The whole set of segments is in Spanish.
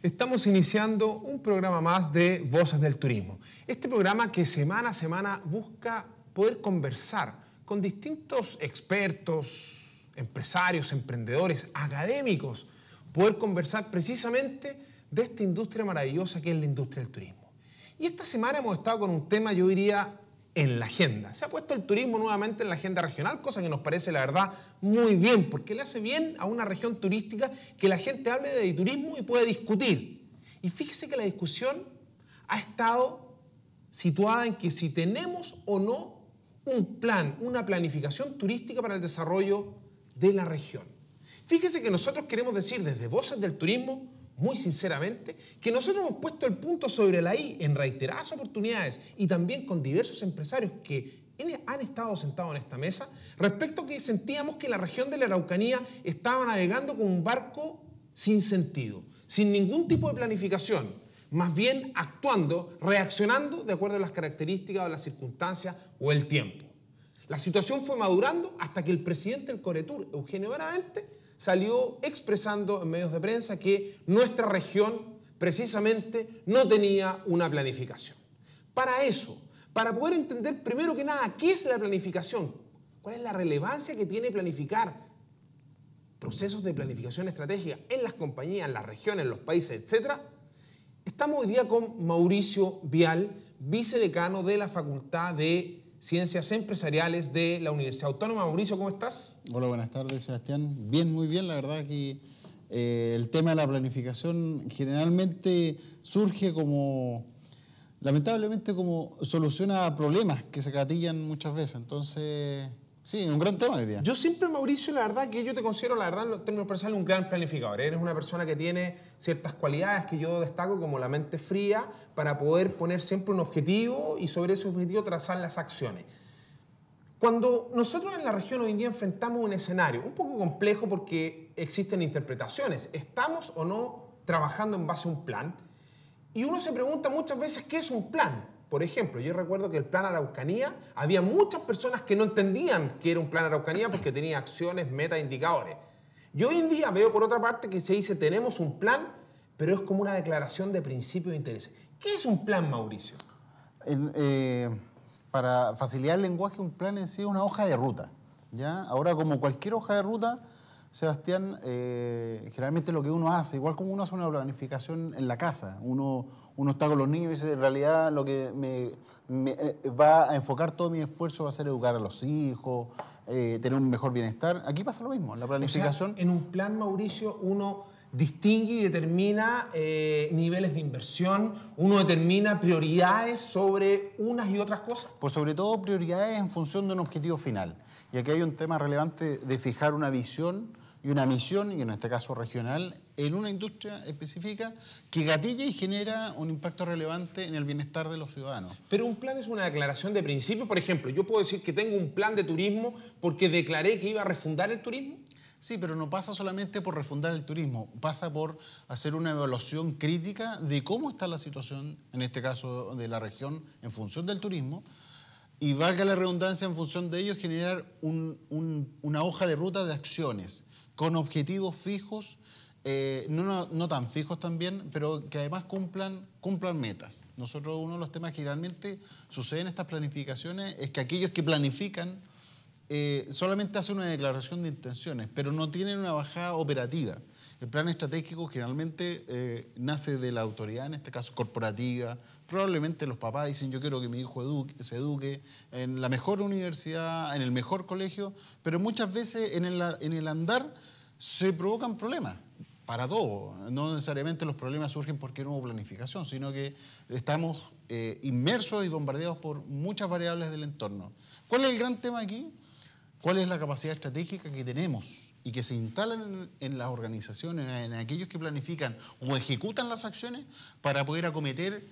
Estamos iniciando un programa más de Voces del Turismo. Este programa que semana a semana busca poder conversar con distintos expertos, empresarios, emprendedores, académicos, poder conversar precisamente de esta industria maravillosa que es la industria del turismo. Y esta semana hemos estado con un tema, yo diría, en la agenda. Se ha puesto el turismo nuevamente en la agenda regional, cosa que nos parece, la verdad, muy bien, porque le hace bien a una región turística que la gente hable de turismo y pueda discutir. Y fíjese que la discusión ha estado situada en que si tenemos o no un plan, una planificación turística para el desarrollo de la región. Fíjese que nosotros queremos decir desde Voces del Turismo, muy sinceramente, que nosotros hemos puesto el punto sobre la I en reiteradas oportunidades y también con diversos empresarios que han estado sentados en esta mesa respecto a que sentíamos que la región de la Araucanía estaba navegando con un barco sin sentido, sin ningún tipo de planificación, más bien actuando, reaccionando de acuerdo a las características o las circunstancias o el tiempo. La situación fue madurando hasta que el presidente del Coretur, Eugenio Benavente, salió expresando en medios de prensa que nuestra región precisamente no tenía una planificación. Para eso, para poder entender primero que nada qué es la planificación, cuál es la relevancia que tiene planificar procesos de planificación estratégica en las compañías, en las regiones, en los países, etc., estamos hoy día con Mauricio Vial, vicedecano de la Facultad de Ciencias Empresariales de la Universidad Autónoma. Mauricio, ¿cómo estás? Hola, buenas tardes, Sebastián. Bien, muy bien. La verdad que el tema de la planificación generalmente surge como, lamentablemente, como solución a problemas que se gatillan muchas veces. Entonces, sí, un gran tema hoy día. Yo siempre, Mauricio, la verdad que yo te considero, la verdad, en términos personales, un gran planificador. Eres una persona que tiene ciertas cualidades que yo destaco, como la mente fría, para poder poner siempre un objetivo y sobre ese objetivo trazar las acciones. Cuando nosotros en la región hoy en día enfrentamos un escenario un poco complejo porque existen interpretaciones, ¿estamos o no trabajando en base a un plan? Y uno se pregunta muchas veces, ¿qué es un plan? Por ejemplo, yo recuerdo que el Plan Araucanía, había muchas personas que no entendían qué era un Plan Araucanía porque tenía acciones, metas, indicadores. Yo hoy en día veo por otra parte que se dice tenemos un plan, pero es como una declaración de principios de interés. ¿Qué es un plan, Mauricio? Para facilitar el lenguaje, un plan en sí es una hoja de ruta, ¿ya? Ahora, como cualquier hoja de ruta, Sebastián, generalmente lo que uno hace, igual como uno hace una planificación en la casa, uno está con los niños y dice, en realidad lo que me va a enfocar todo mi esfuerzo va a ser educar a los hijos, tener un mejor bienestar. Aquí pasa lo mismo, la planificación. O sea, en un plan, Mauricio, uno distingue y determina niveles de inversión, uno determina prioridades sobre unas y otras cosas. Pues sobre todo prioridades en función de un objetivo final. Y aquí hay un tema relevante de fijar una visión y una misión, y en este caso regional, en una industria específica que gatilla y genera un impacto relevante en el bienestar de los ciudadanos. Pero un plan es una declaración de principio. Por ejemplo, yo puedo decir que tengo un plan de turismo porque declaré que iba a refundar el turismo. Sí, pero no pasa solamente por refundar el turismo, pasa por hacer una evaluación crítica de cómo está la situación, en este caso de la región, en función del turismo, y valga la redundancia, en función de ello, generar una hoja de ruta de acciones con objetivos fijos, no tan fijos también, pero que además cumplan metas. Nosotros, uno de los temas que generalmente sucede en estas planificaciones es que aquellos que planifican solamente hacen una declaración de intenciones, pero no tienen una bajada operativa. El plan estratégico generalmente nace de la autoridad, en este caso corporativa. Probablemente los papás dicen, yo quiero que mi hijo se eduque en la mejor universidad, en el mejor colegio, pero muchas veces en el andar se provocan problemas. Para todo. No necesariamente los problemas surgen porque no hubo planificación, sino que estamos inmersos y bombardeados por muchas variables del entorno. ¿Cuál es el gran tema aquí? ¿Cuál es la capacidad estratégica que tenemos y que se instalan en las organizaciones, en aquellos que planifican o ejecutan las acciones para poder acometer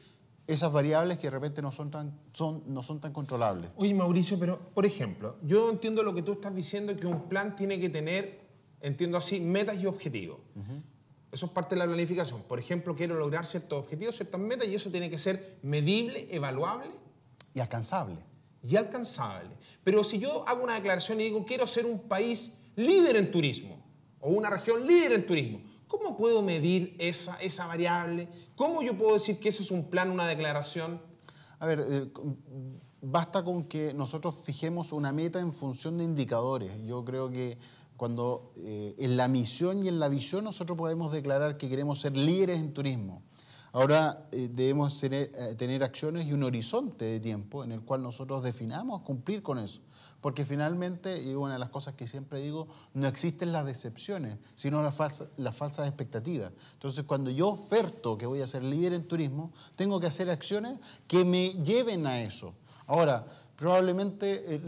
esas variables que de repente no son tan controlables? Oye, Mauricio, pero, por ejemplo, yo entiendo lo que tú estás diciendo, que un plan tiene que tener, entiendo así, metas y objetivos. Eso es parte de la planificación. Por ejemplo, quiero lograr ciertos objetivos, ciertas metas, y eso tiene que ser medible, evaluable y alcanzable. Pero si yo hago una declaración y digo, quiero ser un país líder en turismo, o una región líder en turismo, ¿Cómo puedo medir esa variable? ¿Cómo yo puedo decir que eso es un plan, una declaración? A ver, basta con que nosotros fijemos una meta en función de indicadores. Yo creo que cuando en la misión y en la visión nosotros podemos declarar que queremos ser líderes en turismo. Ahora debemos tener acciones y un horizonte de tiempo en el cual nosotros definamos cumplir con eso. Porque finalmente, y una de las cosas que siempre digo, no existen las decepciones, sino las falsas expectativas. Entonces, cuando yo oferto que voy a ser líder en turismo, tengo que hacer acciones que me lleven a eso. Ahora, probablemente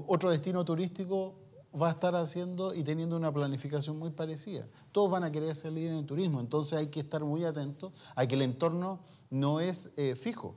otro destino turístico va a estar haciendo y teniendo una planificación muy parecida. Todos van a querer ser líderes en turismo, entonces hay que estar muy atentos a que el entorno no es fijo.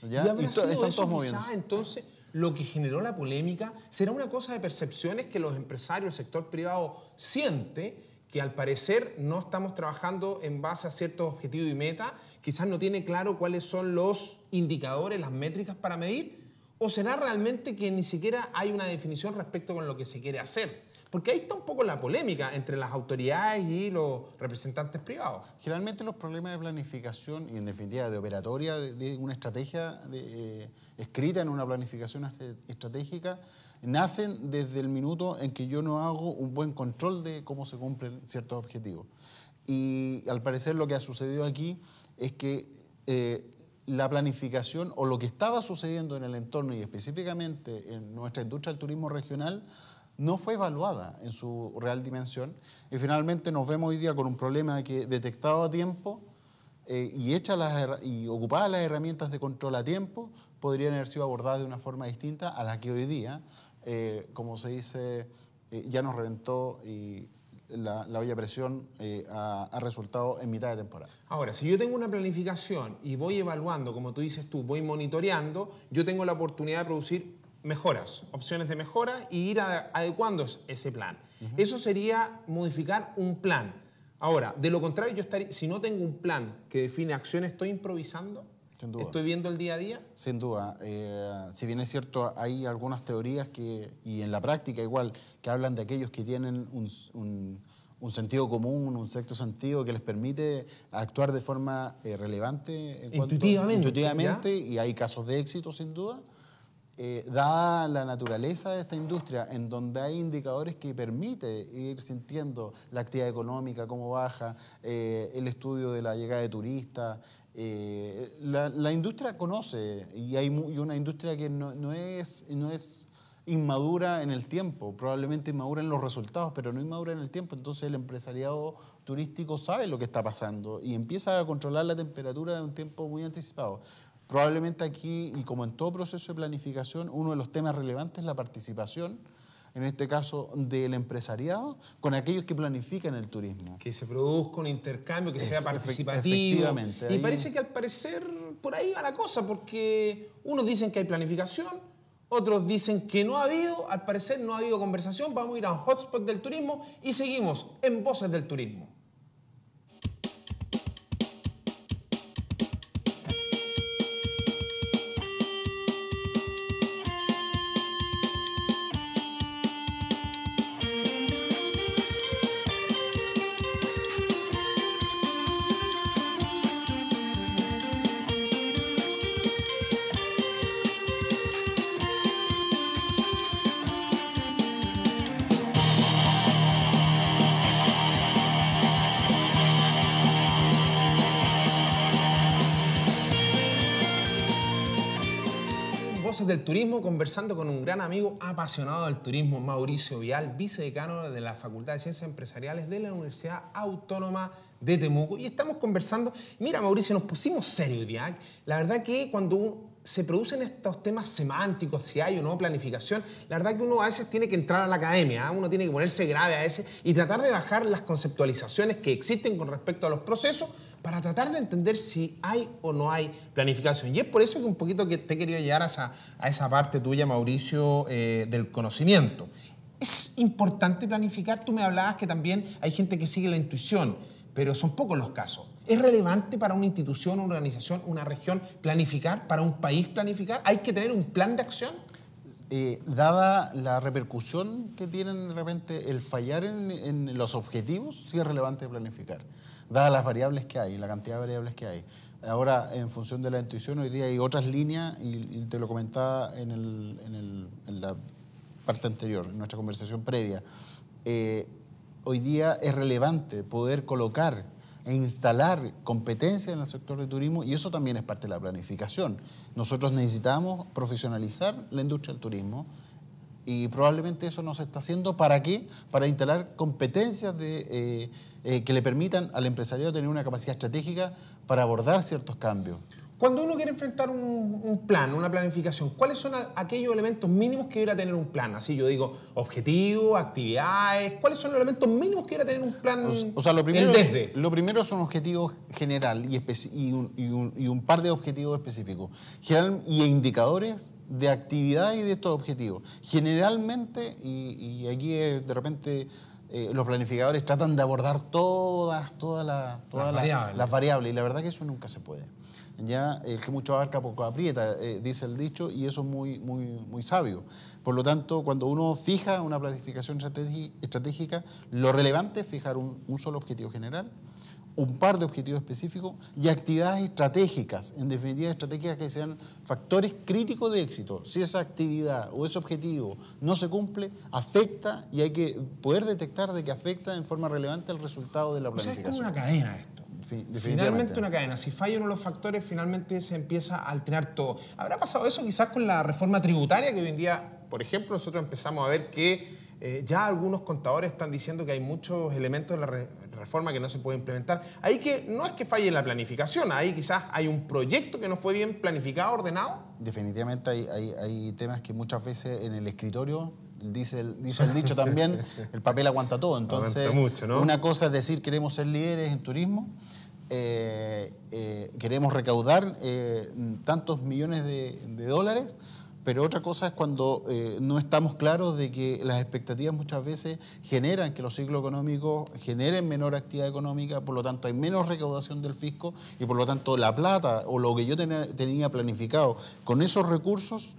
¿Ya? Y habrá sido están eso todos moviendo. quizá, entonces, lo que generó la polémica. ¿Será una cosa de percepciones que los empresarios, el sector privado, siente que al parecer no estamos trabajando en base a ciertos objetivos y metas? Quizás no tiene claro cuáles son los indicadores, las métricas para medir. ¿O será realmente que ni siquiera hay una definición respecto con lo que se quiere hacer? Porque ahí está un poco la polémica entre las autoridades y los representantes privados. Generalmente los problemas de planificación y en definitiva de operatoria de una estrategia escrita en una planificación estratégica nacen desde el minuto en que yo no hago un buen control de cómo se cumplen ciertos objetivos. Y al parecer lo que ha sucedido aquí es que la planificación o lo que estaba sucediendo en el entorno y específicamente en nuestra industria del turismo regional no fue evaluada en su real dimensión y finalmente nos vemos hoy día con un problema que detectado a tiempo y ocupadas las herramientas de control a tiempo podrían haber sido abordadas de una forma distinta a la que hoy día, como se dice, ya nos reventó y la olla a presión ha resultado en mitad de temporada. Ahora, si yo tengo una planificación y voy evaluando, como tú dices tú, voy monitoreando, yo tengo la oportunidad de producir mejoras, opciones de mejora y ir adecuando ese plan. Eso sería modificar un plan. Ahora, de lo contrario, si no tengo un plan que define acciones, ¿estoy improvisando? Sin duda. ¿Estoy viendo el día a día? Sin duda. Si bien es cierto, hay algunas teorías y en la práctica igual, que hablan de aquellos que tienen un sentido común, un sexto sentido que les permite actuar de forma relevante. Intuitivamente, y hay casos de éxito sin duda. Dada la naturaleza de esta industria, en donde hay indicadores que permite ir sintiendo la actividad económica, cómo baja, el estudio de la llegada de turistas, la industria conoce y hay una industria que no es inmadura en el tiempo, probablemente inmadura en los resultados, pero no inmadura en el tiempo. Entonces el empresariado turístico sabe lo que está pasando y empieza a controlar la temperatura de un tiempo muy anticipado. Probablemente aquí, y como en todo proceso de planificación, uno de los temas relevantes es la participación, en este caso del empresariado, con aquellos que planifican el turismo. Que se produzca un intercambio, que sea participativo. Efectivamente. Y parece que al parecer por ahí va la cosa, porque unos dicen que hay planificación, otros dicen que no ha habido, al parecer no ha habido conversación. Vamos a ir a un hotspot del turismo y seguimos en Voces del Turismo. Del Turismo, conversando con un gran amigo apasionado del turismo, Mauricio Vial, vicedecano de la Facultad de Ciencias Empresariales de la Universidad Autónoma de Temuco. Y estamos conversando. Mira, Mauricio, nos pusimos serios, ¿ya? La verdad que cuando se producen estos temas semánticos, si hay o no planificación, la verdad que uno a veces tiene que entrar a la academia, uno tiene que ponerse grave a veces y tratar de bajar las conceptualizaciones que existen con respecto a los procesos para tratar de entender si hay o no hay planificación. Y es por eso que un poquito que te he querido llegar a esa parte tuya, Mauricio, del conocimiento. Es importante planificar. Tú me hablabas que también hay gente que sigue la intuición, pero son pocos los casos. ¿Es relevante para una institución, una organización, una región planificar, para un país planificar? ¿Hay que tener un plan de acción? dada la repercusión que tienen de repente el fallar en los objetivos, sí es relevante planificar, dadas las variables que hay, la cantidad de variables que hay. Ahora, en función de la intuición, hoy día hay otras líneas, y te lo comentaba en la parte anterior, en nuestra conversación previa. Hoy día es relevante poder colocar e instalar competencias en el sector de turismo, y eso también es parte de la planificación. Nosotros necesitamos profesionalizar la industria del turismo, y probablemente eso no se está haciendo. ¿Para qué? Para instalar competencias que le permitan al empresariado tener una capacidad estratégica para abordar ciertos cambios. Cuando uno quiere enfrentar un plan, una planificación, ¿cuáles son aquellos elementos mínimos que debería tener un plan? Así yo digo, objetivos, actividades, ¿cuáles son los elementos mínimos que debería tener un plan? O sea, lo primero son objetivos general y un par de objetivos específicos y indicadores de actividad y de estos objetivos. Generalmente, y aquí de repente los planificadores tratan de abordar todas las variables, y la verdad que eso nunca se puede. Ya el que mucho abarca poco aprieta, dice el dicho, y eso es muy sabio. Por lo tanto, cuando uno fija una planificación estratégica, lo relevante es fijar un solo objetivo general, un par de objetivos específicos y actividades estratégicas, en definitiva estratégicas que sean factores críticos de éxito. Si esa actividad o ese objetivo no se cumple, afecta, y hay que poder detectar de que afecta en forma relevante el resultado de la planificación. O sea, es como una cadena esto. Finalmente una cadena. Si falla uno de los factores, finalmente se empieza a alterar todo. ¿Habrá pasado eso quizás con la reforma tributaria, que hoy en día, por ejemplo, nosotros empezamos a ver que ya algunos contadores están diciendo que hay muchos elementos de la reforma que no se puede implementar? Ahí que no es que falle la planificación, ahí quizás hay un proyecto que no fue bien planificado, ordenado. Definitivamente hay temas que muchas veces en el escritorio, dice el dicho también, el papel aguanta todo. Entonces, mucho, ¿no? Una cosa es decir, queremos ser líderes en turismo, queremos recaudar tantos millones de dólares, pero otra cosa es cuando no estamos claros de que las expectativas muchas veces generan que los ciclos económicos generen menor actividad económica, por lo tanto hay menos recaudación del fisco, y por lo tanto la plata o lo que yo tenía planificado con esos recursos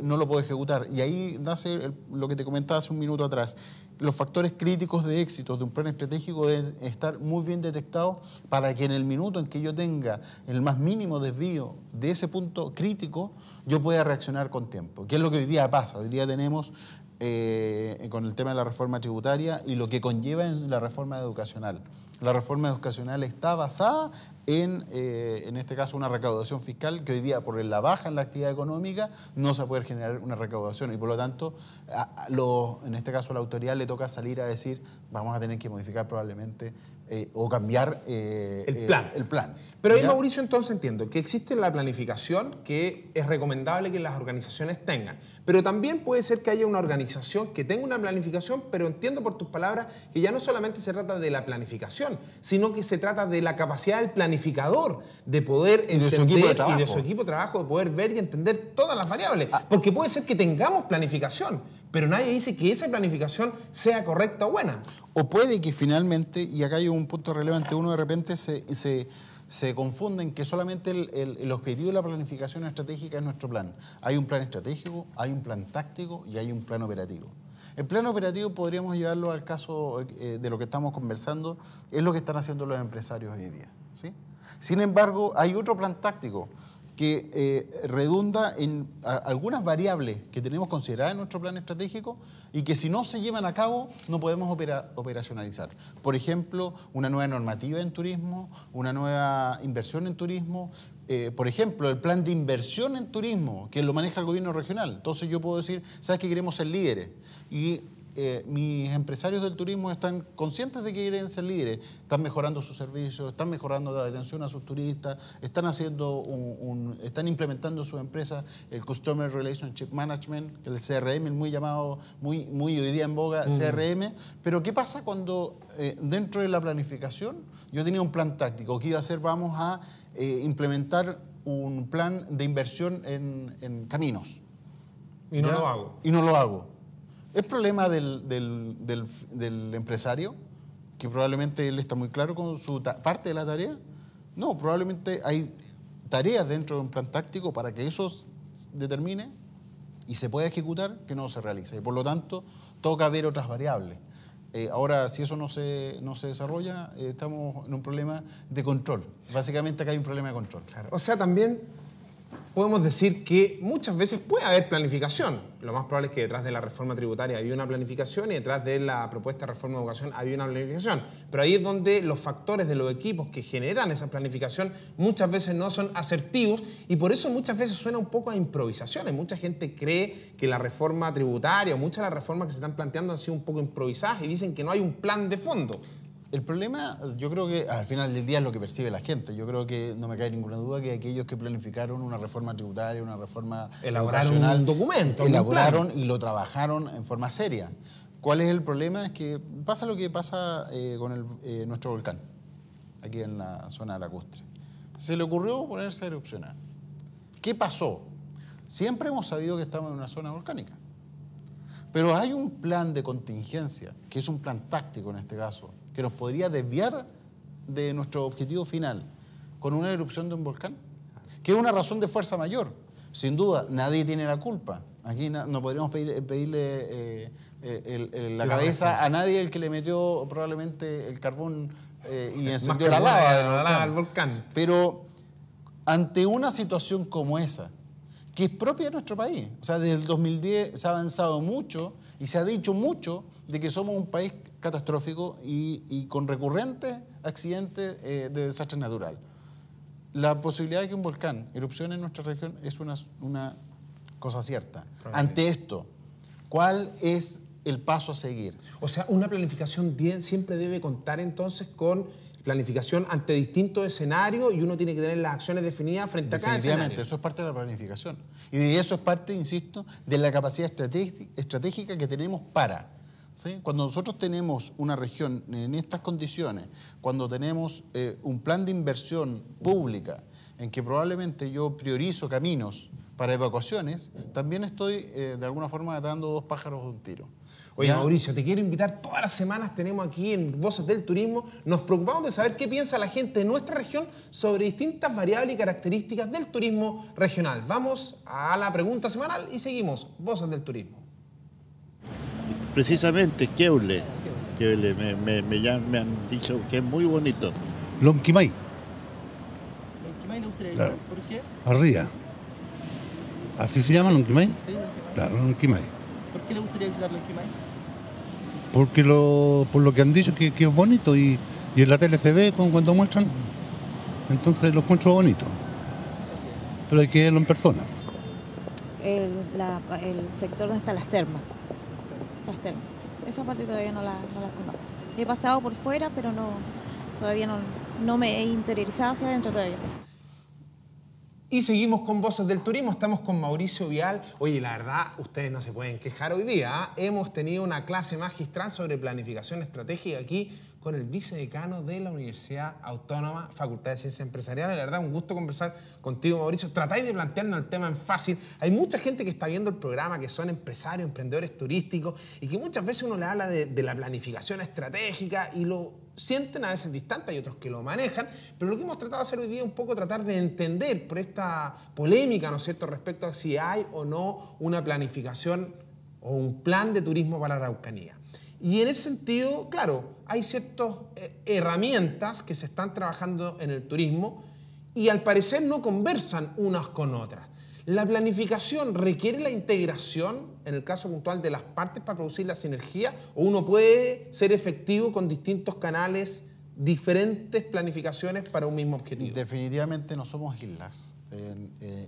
no lo puedo ejecutar. Y ahí nace lo que te comentaba hace un minuto atrás. Los factores críticos de éxito de un plan estratégico deben estar muy bien detectados para que en el minuto en que yo tenga el más mínimo desvío de ese punto crítico, yo pueda reaccionar con tiempo. ¿Qué es lo que hoy día pasa? Hoy día tenemos con el tema de la reforma tributaria y lo que conlleva en la reforma educacional. La reforma educacional está basada en este caso, una recaudación fiscal que hoy día, por la baja en la actividad económica, no se puede generar una recaudación, y por lo tanto, en este caso a la autoridad le toca salir a decir, vamos a tener que modificar probablemente o cambiar el plan. Pero ahí, Mauricio, entonces entiendo que existe la planificación que es recomendable que las organizaciones tengan, pero también puede ser que haya una organización que tenga una planificación, pero entiendo por tus palabras que ya no solamente se trata de la planificación, sino que se trata de la capacidad del planificador de poder entender, y de su equipo de trabajo, de poder ver y entender todas las variables. Porque puede ser que tengamos planificación, pero nadie dice que esa planificación sea correcta o buena. O puede que finalmente, y acá hay un punto relevante, uno de repente se confunde en que solamente el objetivo de la planificación estratégica es nuestro plan. Hay un plan estratégico, hay un plan táctico y hay un plan operativo. El plan operativo podríamos llevarlo al caso de lo que estamos conversando, es lo que están haciendo los empresarios hoy día, ¿sí? Sin embargo, hay otro plan táctico que redunda en algunas variables que tenemos consideradas en nuestro plan estratégico y que si no se llevan a cabo no podemos operacionalizar. Por ejemplo, una nueva normativa en turismo, una nueva inversión en turismo. Por ejemplo, el plan de inversión en turismo, que lo maneja el gobierno regional. Entonces yo puedo decir, ¿sabes qué? Queremos ser líderes. Y mis empresarios del turismo están conscientes de que quieren ser líderes, están mejorando sus servicios, están mejorando la atención a sus turistas, están están implementando en su empresa el Customer Relationship Management, el CRM, muy llamado, muy hoy día en boga, CRM. Pero ¿qué pasa cuando dentro de la planificación yo tenía un plan táctico que iba a ser, vamos a implementar un plan de inversión en caminos? Y no lo hago. Y no lo hago. ¿Es problema del empresario, que probablemente él está muy claro con su parte de la tarea? No, probablemente hay tareas dentro de un plan táctico para que eso determine y se puede ejecutar que no se realiza. Y por lo tanto, toca ver otras variables. Ahora, si eso no se desarrolla, estamos en un problema de control. Básicamente acá hay un problema de control. Claro. O sea, también podemos decir que muchas veces puede haber planificación. Lo más probable es que detrás de la reforma tributaria había una planificación y detrás de la propuesta de reforma de educación había una planificación. Pero ahí es donde los factores de los equipos que generan esa planificación muchas veces no son asertivos y por eso muchas veces suena un poco a improvisaciones. Mucha gente cree que la reforma tributaria o muchas de las reformas que se están planteando han sido un poco improvisadas y dicen que no hay un plan de fondo. El problema, yo creo que al final del día es lo que percibe la gente. Yo creo que no me cae ninguna duda que aquellos que planificaron una reforma tributaria, una reforma elaboraron un documento, elaboraron y lo trabajaron en forma seria. ¿Cuál es el problema? Es que pasa lo que pasa con nuestro volcán, aquí en la zona lacustre. Se le ocurrió ponerse a erupcionar. ¿Qué pasó? Siempre hemos sabido que estamos en una zona volcánica. Pero hay un plan de contingencia, que es un plan táctico en este caso, que nos podría desviar de nuestro objetivo final con una erupción de un volcán, que es una razón de fuerza mayor. Sin duda, nadie tiene la culpa. Aquí no podríamos pedirle la cabeza a nadie el que le metió probablemente el carbón y encendió la lava del volcán. Pero ante una situación como esa, que es propia de nuestro país, o sea, desde el 2010 se ha avanzado mucho y se ha dicho mucho de que somos un país catastrófico y con recurrentes accidentes de desastre natural. La posibilidad de que un volcán erupcione en nuestra región es una cosa cierta. Ante esto, ¿cuál es el paso a seguir? O sea, una planificación siempre debe contar entonces con planificación ante distintos escenarios y uno tiene que tener las acciones definidas frente a cada escenario. Definitivamente, eso es parte de la planificación. Y de eso es parte, insisto, de la capacidad estratégica que tenemos para... ¿sí? Cuando nosotros tenemos una región en estas condiciones, cuando tenemos un plan de inversión pública en que probablemente yo priorizo caminos para evacuaciones, también estoy de alguna forma dando dos pájaros de un tiro. Oye, ¿ya? Mauricio, te quiero invitar. Todas las semanas tenemos aquí en Voces del Turismo, nos preocupamos de saber qué piensa la gente de nuestra región sobre distintas variables y características del turismo regional. Vamos a la pregunta semanal y seguimos. Voces del Turismo. Precisamente Queule me han dicho que es muy bonito. Lonquimay. ¿Lonquimay le gustaría Claro. ¿Por qué? Arriba. ¿Así se llama Lonquimay? Sí, Lonquimay. Claro, Lonquimay. ¿Por qué le gustaría visitar Lonquimay? Porque por lo que han dicho que es bonito y en la tele se ve cuando muestran, entonces lo encuentro bonito. Pero hay que verlo en persona. El sector donde están las termas. Las termas. Esa parte todavía no la conozco. He pasado por fuera, pero todavía no me he interiorizado hacia adentro todavía. Y seguimos con Voces del Turismo, estamos con Mauricio Vial. Oye, la verdad, ustedes no se pueden quejar hoy día, ¿eh? Hemos tenido una clase magistral sobre planificación estratégica aquí con el vicedecano de la Universidad Autónoma, Facultad de Ciencias Empresariales. La verdad, un gusto conversar contigo, Mauricio. Tratáis de plantearnos el tema en fácil. Hay mucha gente que está viendo el programa, que son empresarios, emprendedores turísticos, y que muchas veces uno le habla de la planificación estratégica y lo sienten a veces distante, hay otros que lo manejan, pero lo que hemos tratado de hacer hoy día es un poco tratar de entender por esta polémica, ¿no es cierto?, respecto a si hay o no una planificación o un plan de turismo para la Araucanía. Y en ese sentido, claro, hay ciertas herramientas que se están trabajando en el turismo y al parecer no conversan unas con otras. ¿La planificación requiere la integración, en el caso puntual, de las partes para producir la sinergia? ¿O uno puede ser efectivo con distintos canales, diferentes planificaciones para un mismo objetivo? Definitivamente no somos islas.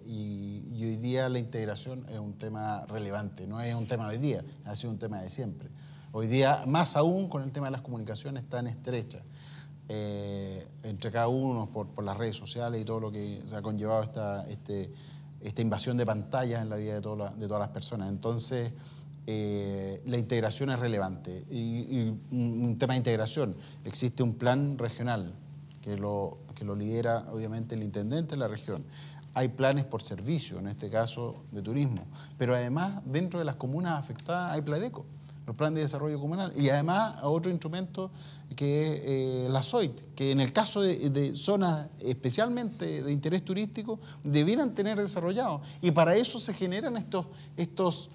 Y hoy día la integración es un tema relevante. No es un tema de hoy día, ha sido un tema de siempre. Hoy día, más aún con el tema de las comunicaciones tan estrechas. Entre cada uno, por las redes sociales y todo lo que se ha conllevado esta invasión de pantallas en la vida de todas las personas. Entonces, la integración es relevante. Y un tema de integración, existe un plan regional que lo lidera, obviamente, el intendente de la región. Hay planes por servicio, en este caso de turismo. Pero además, dentro de las comunas afectadas hay Pladeco. los planes de desarrollo comunal, y además a otro instrumento que es la SOIT, que en el caso de zonas especialmente de interés turístico debieran tener desarrollados. Y para eso se generan estos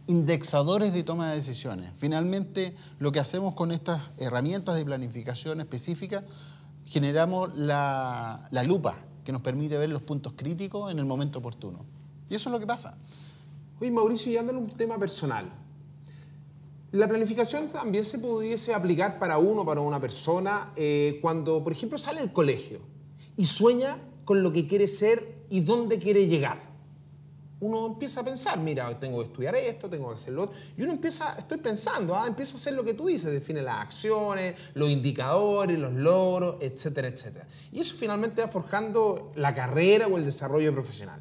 indexadores de toma de decisiones. Finalmente, lo que hacemos con estas herramientas de planificación específica, generamos la lupa que nos permite ver los puntos críticos en el momento oportuno. Y eso es lo que pasa. Oye, Mauricio, y ándale un tema personal. La planificación también se pudiese aplicar para una persona cuando, por ejemplo, sale del colegio y sueña con lo que quiere ser y dónde quiere llegar. Uno empieza a pensar, mira, tengo que estudiar esto, tengo que hacerlo otro. Y uno empieza a hacer lo que tú dices, define las acciones, los indicadores, los logros, etcétera, etcétera. Y eso finalmente va forjando la carrera o el desarrollo profesional.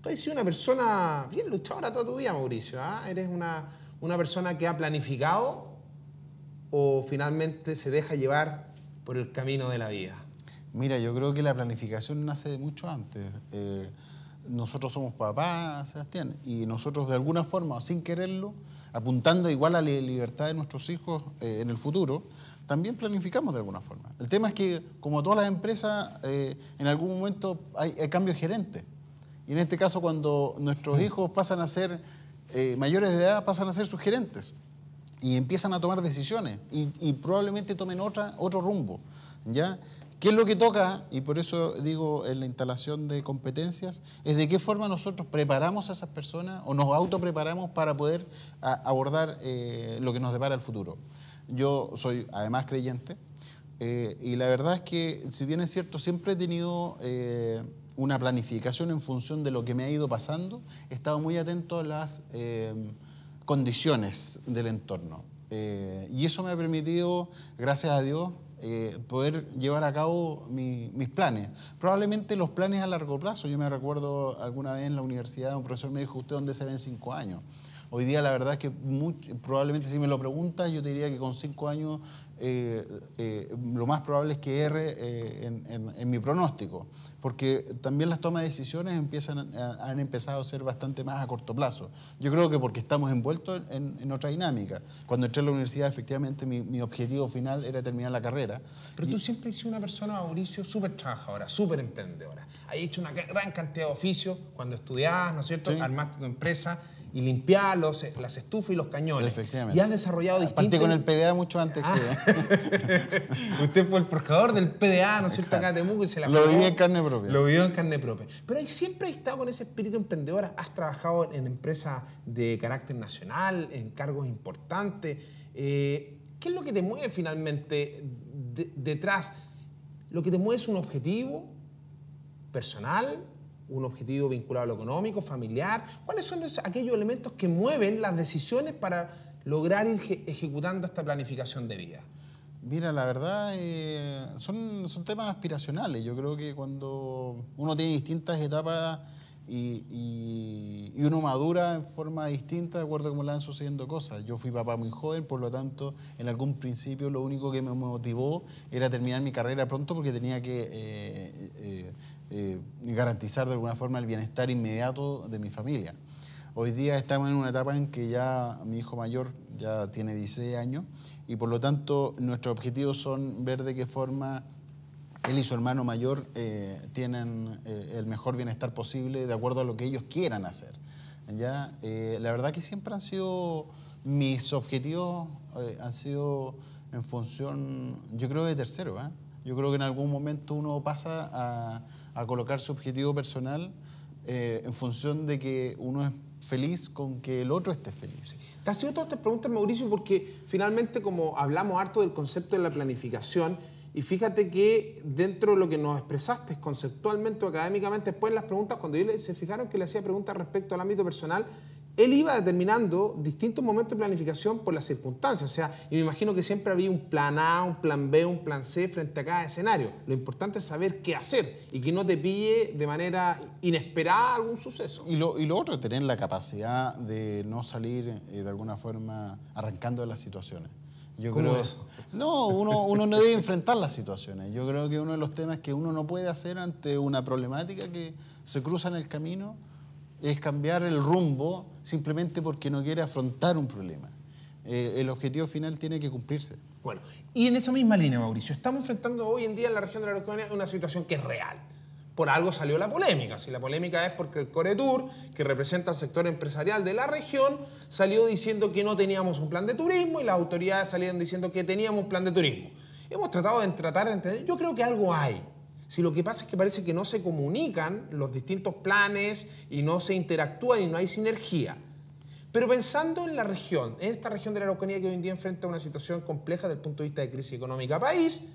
Tú has sido una persona bien luchadora toda tu vida, Mauricio. ¿Eres una persona que ha planificado o finalmente se deja llevar por el camino de la vida? Mira, yo creo que la planificación nace de mucho antes. Nosotros somos papás, Sebastián, y nosotros de alguna forma, sin quererlo, apuntando igual a la libertad de nuestros hijos en el futuro, también planificamos de alguna forma. El tema es que, como todas las empresas, en algún momento hay cambios gerentes. Y en este caso, cuando nuestros hijos pasan a ser mayores de edad, pasan a ser sus gerentes y empiezan a tomar decisiones y probablemente tomen otro rumbo, ¿ya? ¿Qué es lo que toca? Y por eso digo, en la instalación de competencias, es de qué forma nosotros preparamos a esas personas o nos autopreparamos para poder abordar lo que nos depara el futuro. Yo soy además creyente y la verdad es que, si bien es cierto, siempre he tenido una planificación en función de lo que me ha ido pasando, he estado muy atento a las condiciones del entorno. Y eso me ha permitido, gracias a Dios, poder llevar a cabo mis planes. Probablemente los planes a largo plazo. Yo me recuerdo alguna vez en la universidad un profesor me dijo, ¿usted dónde se ve en 5 años? Hoy día la verdad es que probablemente si me lo preguntas yo te diría que con 5 años lo más probable es que erre en mi pronóstico, porque también las tomas de decisiones han empezado a ser bastante más a corto plazo. Yo creo que porque estamos envueltos en otra dinámica. Cuando entré a la universidad, efectivamente, mi objetivo final era terminar la carrera. Pero tú siempre has sido una persona, Mauricio, súper trabajadora, súper emprendedora. Has hecho una gran cantidad de oficios. Cuando estudiabas, ¿no es cierto? Sí. Armaste tu empresa y limpiar las estufas y los cañones. Efectivamente. Y has desarrollado distintos... Partí con el PDA mucho antes que... Usted fue el forjador del PDA, ¿no es cierto?, acá de Temuco, y se la Lo viví en carne propia. Lo vivió en carne propia. Pero ahí siempre has estado con ese espíritu emprendedor. Has trabajado en empresas de carácter nacional, en cargos importantes. ¿Qué es lo que te mueve finalmente detrás? ¿Lo que te mueve es un objetivo personal, un objetivo vinculado a lo económico, familiar? ¿Cuáles son aquellos elementos que mueven las decisiones para lograr ir ejecutando esta planificación de vida? Mira, la verdad son temas aspiracionales. Yo creo que cuando uno tiene distintas etapas y uno madura en forma distinta de acuerdo a cómo le van sucediendo cosas. Yo fui papá muy joven, por lo tanto, en algún principio lo único que me motivó era terminar mi carrera pronto porque tenía que garantizar de alguna forma el bienestar inmediato de mi familia. Hoy día estamos en una etapa en que ya mi hijo mayor ya tiene 16 años y por lo tanto nuestros objetivos son ver de qué forma él y su hermano mayor tienen el mejor bienestar posible de acuerdo a lo que ellos quieran hacer. ¿Ya? La verdad que siempre han sido mis objetivos, han sido en función, yo creo, de tercero. Yo creo que en algún momento uno pasa a colocar su objetivo personal en función de que uno es feliz con que el otro esté feliz. Te ha sido todas estas preguntas, Mauricio, porque finalmente, como hablamos harto del concepto de la planificación, y fíjate que dentro de lo que nos expresaste conceptualmente o académicamente, después en las preguntas, cuando se fijaron que le hacía preguntas respecto al ámbito personal, él iba determinando distintos momentos de planificación por las circunstancias. O sea, y me imagino que siempre había un plan A, un plan B, un plan C frente a cada escenario. Lo importante es saber qué hacer y que no te pille de manera inesperada algún suceso. Y lo otro, tener la capacidad de no salir de alguna forma arrancando de las situaciones. Yo ¿Cómo creo, eso? No, uno no debe enfrentar las situaciones. Yo creo que uno de los temas que uno no puede hacer ante una problemática que se cruza en el camino es cambiar el rumbo simplemente porque no quiere afrontar un problema. el objetivo final tiene que cumplirse. Bueno, y en esa misma línea, Mauricio, estamos enfrentando hoy en día en la región de la Araucanía una situación que es real. Por algo salió la polémica. Si la polémica es porque el Coretur, que representa al sector empresarial de la región, salió diciendo que no teníamos un plan de turismo y las autoridades salieron diciendo que teníamos un plan de turismo. Hemos tratado de entender, yo creo que algo hay. Si lo que pasa es que parece que no se comunican los distintos planes y no se interactúan y no hay sinergia. Pero pensando en la región, en esta región de la Araucanía que hoy en día enfrenta una situación compleja desde el punto de vista de crisis económica país,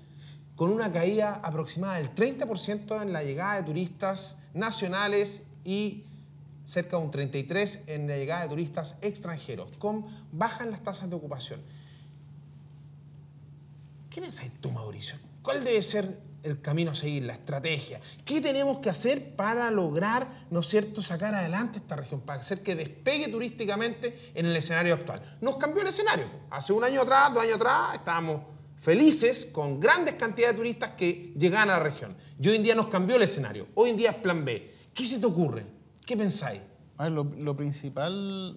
con una caída aproximada del 30% en la llegada de turistas nacionales y cerca de un 33% en la llegada de turistas extranjeros, con bajas en las tasas de ocupación. ¿Qué pensáis tú, Mauricio? ¿Cuál debe ser el camino a seguir, la estrategia? ¿Qué tenemos que hacer para lograr, ¿no es cierto?, sacar adelante esta región, para hacer que despegue turísticamente en el escenario actual? Nos cambió el escenario. Hace un año atrás, 2 años atrás, estábamos felices con grandes cantidades de turistas que llegaban a la región. Y hoy en día nos cambió el escenario. Hoy en día es plan B. ¿Qué se te ocurre? ¿Qué pensáis? A ver, lo principal,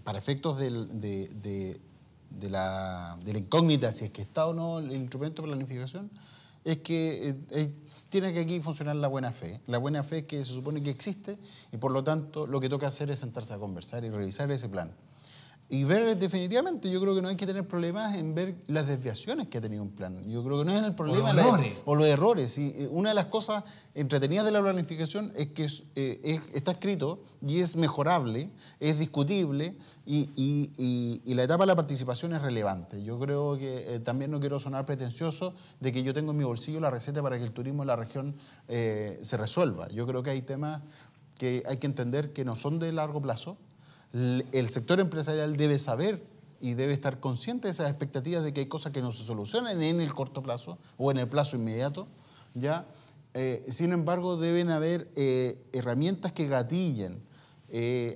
para efectos de la incógnita, si es que está o no el instrumento de planificación, es que tiene que aquí funcionar la buena fe. La buena fe que se supone que existe y por lo tanto lo que toca hacer es sentarse a conversar y revisar ese plan. Y ver definitivamente, yo creo que no hay que tener problemas en ver las desviaciones que ha tenido un plan. Yo creo que no es el problema. O los errores. Y una de las cosas entretenidas de la planificación es que está escrito y es mejorable, es discutible y la etapa de la participación es relevante. Yo creo que también no quiero sonar pretencioso de que yo tengo en mi bolsillo la receta para que el turismo en la región se resuelva. Yo creo que hay temas que hay que entender que no son de largo plazo. El sector empresarial debe saber y debe estar consciente de esas expectativas de que hay cosas que no se solucionan en el corto plazo o en el plazo inmediato, ¿ya? Sin embargo, deben haber herramientas que gatillen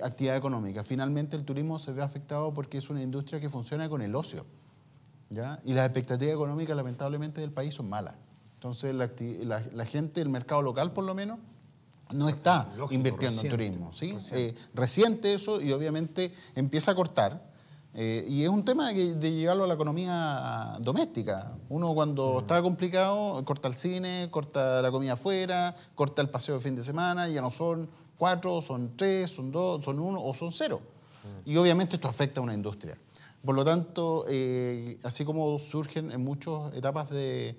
actividad económica. Finalmente, el turismo se ve afectado porque es una industria que funciona con el ocio, ¿ya? Y las expectativas económicas, lamentablemente, del país son malas. Entonces, la gente, el mercado local, por lo menos, no está invirtiendo en turismo, ¿sí? Reciente eso y obviamente empieza a cortar. Y es un tema de llevarlo a la economía doméstica. Uno cuando está complicado corta el cine, corta la comida afuera, corta el paseo de fin de semana, ya no son 4, son 3, son 2, son 1 o son 0. Y obviamente esto afecta a una industria. Por lo tanto, así como surgen en muchas etapas de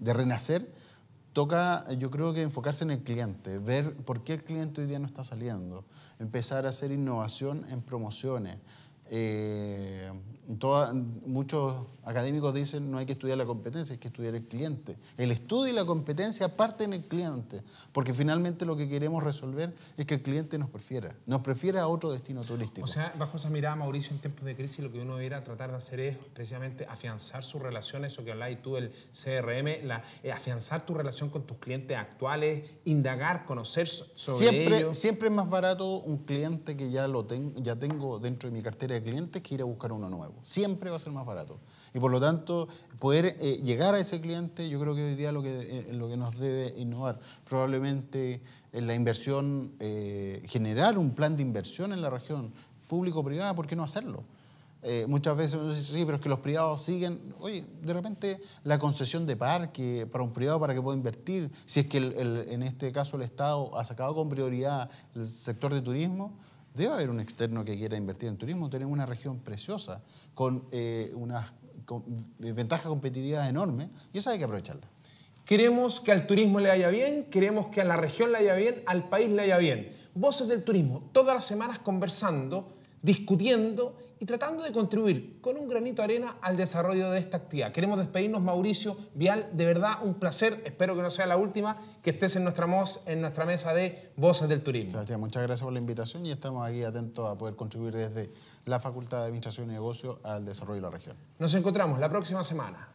renacer, toca, yo creo que enfocarse en el cliente, ver por qué el cliente hoy día no está saliendo, empezar a hacer innovación en promociones. Muchos académicos dicen no hay que estudiar la competencia, hay que estudiar el cliente. El estudio y la competencia parten en el cliente, porque finalmente lo que queremos resolver es que el cliente nos prefiera a otro destino turístico. O sea, bajo esa mirada, Mauricio, en tiempos de crisis lo que uno debería tratar de hacer es precisamente afianzar su relación, eso que hablabas tú, el CRM, afianzar tu relación con tus clientes actuales, indagar, conocer sobre ellos. Siempre es más barato un cliente que ya tengo dentro de mi cartera de clientes que ir a buscar uno nuevo. Siempre va a ser más barato. Y por lo tanto, poder llegar a ese cliente, yo creo que hoy día lo que nos debe innovar. Probablemente en la inversión, generar un plan de inversión en la región público-privada, ¿por qué no hacerlo? Muchas veces uno dice, sí, pero es que los privados siguen. Oye, de repente la concesión de parque para un privado para que pueda invertir, si es que en este caso el Estado ha sacado con prioridad el sector de turismo, debe haber un externo que quiera invertir en turismo. Tenemos una región preciosa, con unas ventajas competitivas enormes, y esa hay que aprovecharla. Queremos que al turismo le vaya bien, queremos que a la región le vaya bien, al país le vaya bien. Voces del Turismo, todas las semanas conversando, discutiendo y tratando de contribuir con un granito de arena al desarrollo de esta actividad. Queremos despedirnos, Mauricio Vial, de verdad un placer, espero que no sea la última, que estés en nuestra mesa de Voces del Turismo. Sebastián, muchas gracias por la invitación y estamos aquí atentos a poder contribuir desde la Facultad de Administración y Negocios al desarrollo de la región. Nos encontramos la próxima semana.